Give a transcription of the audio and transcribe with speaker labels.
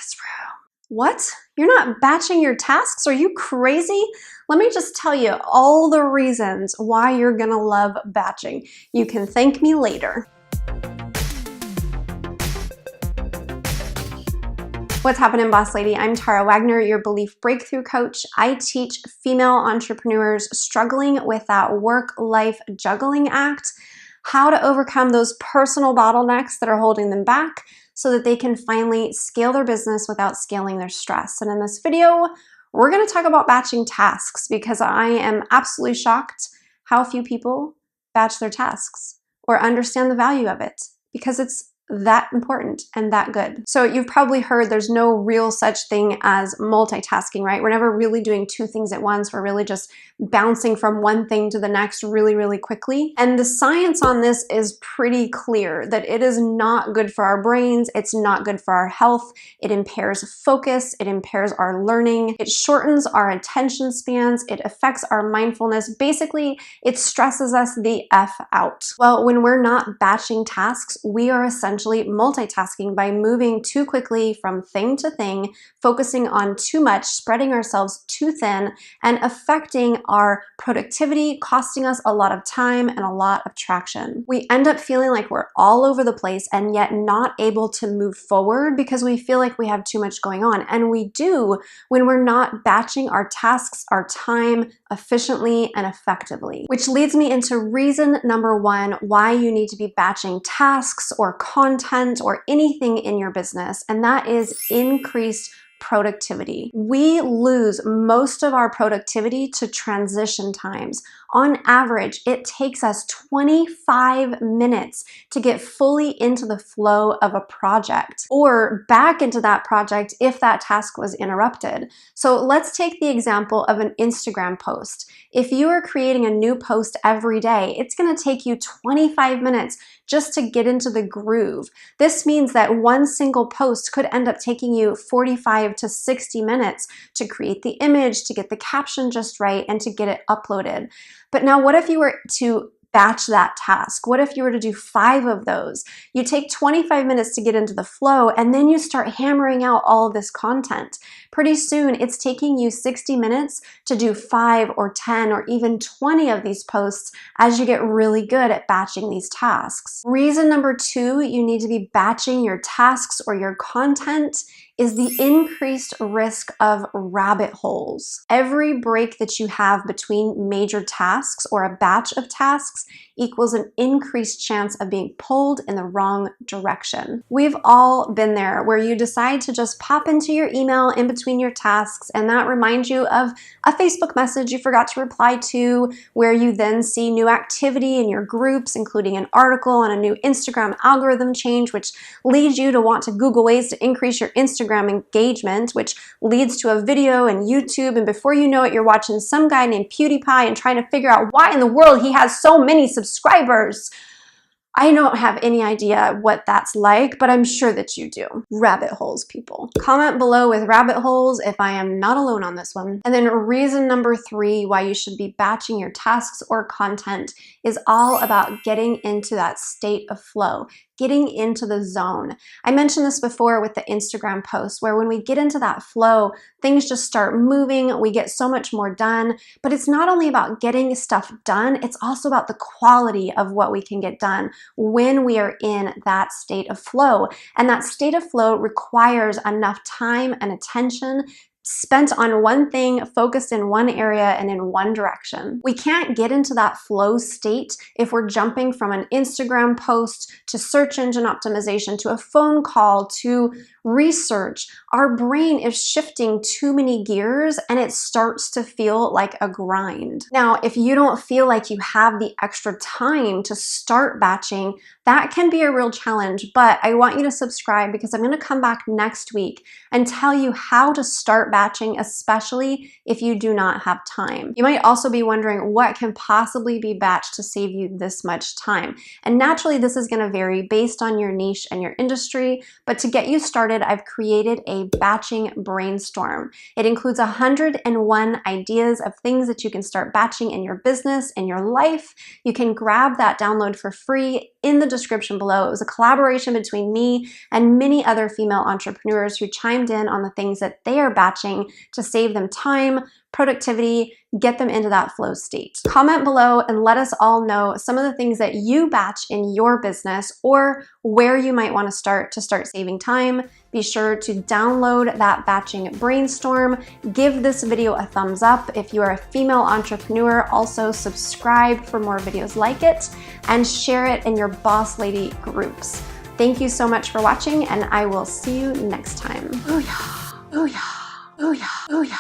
Speaker 1: this room. What? You're not batching your tasks? Are you crazy? Let me just tell you all the reasons why you're gonna love batching. You can thank me later. What's happening, boss lady? I'm Tara Wagner, your belief breakthrough coach. I teach female entrepreneurs struggling with that work-life juggling act how to overcome those personal bottlenecks that are holding them back so that they can finally scale their business without scaling their stress. And in this video, we're going to talk about batching tasks because I am absolutely shocked how few people batch their tasks or understand the value of it, because it's that important and that good. So you've probably heard there's no real such thing as multitasking, right? We're never really doing two things at once. We're really just bouncing from one thing to the next really, really quickly. And the science on this is pretty clear that it is not good for our brains. It's not good for our health. It impairs focus. It impairs our learning. It shortens our attention spans. It affects our mindfulness. Basically, it stresses us the F out. Well, when we're not batching tasks, we are essentially multitasking by moving too quickly from thing to thing, focusing on too much, spreading ourselves too thin, and affecting our productivity, costing us a lot of time and a lot of traction. We end up feeling like we're all over the place and yet not able to move forward because we feel like we have too much going on. And we do when we're not batching our tasks, our time efficiently and effectively. Which leads me into reason number one why you need to be batching tasks or content or anything in your business, and that is increased productivity. We lose most of our productivity to transition times. On average, it takes us 25 minutes to get fully into the flow of a project or back into that project if that task was interrupted. So let's take the example of an Instagram post. If you are creating a new post every day, it's going to take you 25 minutes just to get into the groove. This means that one single post could end up taking you 45 to 60 minutes to create the image, to get the caption just right, and to get it uploaded. But now what if you were to batch that task? What if you were to do 5 of those? You take 25 minutes to get into the flow, and then you start hammering out all of this content. Pretty soon, it's taking you 60 minutes to do 5 or 10 or even 20 of these posts as you get really good at batching these tasks. Reason number 2 you need to be batching your tasks or your content is the increased risk of rabbit holes. Every break that you have between major tasks or a batch of tasks equals an increased chance of being pulled in the wrong direction. We've all been there where you decide to just pop into your email in between your tasks, and that reminds you of a Facebook message you forgot to reply to, where you then see new activity in your groups, including an article on a new Instagram algorithm change, which leads you to want to Google ways to increase your Instagram engagement, which leads to a video in YouTube, and before you know it, you're watching some guy named PewDiePie and trying to figure out why in the world he has so many subscribers. I don't have any idea what that's like, but I'm sure that you do. Rabbit holes, people. Comment below with rabbit holes if I am not alone on this one. And then reason number 3 why you should be batching your tasks or content is all about getting into that state of flow, getting into the zone. I mentioned this before with the Instagram post, where when we get into that flow, things just start moving, we get so much more done. But it's not only about getting stuff done, it's also about the quality of what we can get done when we are in that state of flow. And that state of flow requires enough time and attention spent on one thing, focused in one area and in one direction. We can't get into that flow state if we're jumping from an Instagram post to search engine optimization to a phone call to research. Our brain is shifting too many gears and it starts to feel like a grind. Now, if you don't feel like you have the extra time to start batching, that can be a real challenge, but I want you to subscribe because I'm going to come back next week and tell you how to start batching, especially if you do not have time. You might also be wondering what can possibly be batched to save you this much time. And naturally, this is going to vary based on your niche and your industry, but to get you started started, I've created a batching brainstorm. It includes 101 ideas of things that you can start batching in your business, in your life. You can grab that download for free in the description below. It was a collaboration between me and many other female entrepreneurs who chimed in on the things that they are batching to save them time, productivity, get them into that flow state. Comment below and let us all know some of the things that you batch in your business or where you might want to start saving time. Be sure to download that batching brainstorm. Give this video a thumbs up. If you are a female entrepreneur, also subscribe for more videos like it and share it in your boss lady groups. Thank you so much for watching, and I will see you next time. Ooh yeah, ooh yeah, ooh yeah, ooh yeah.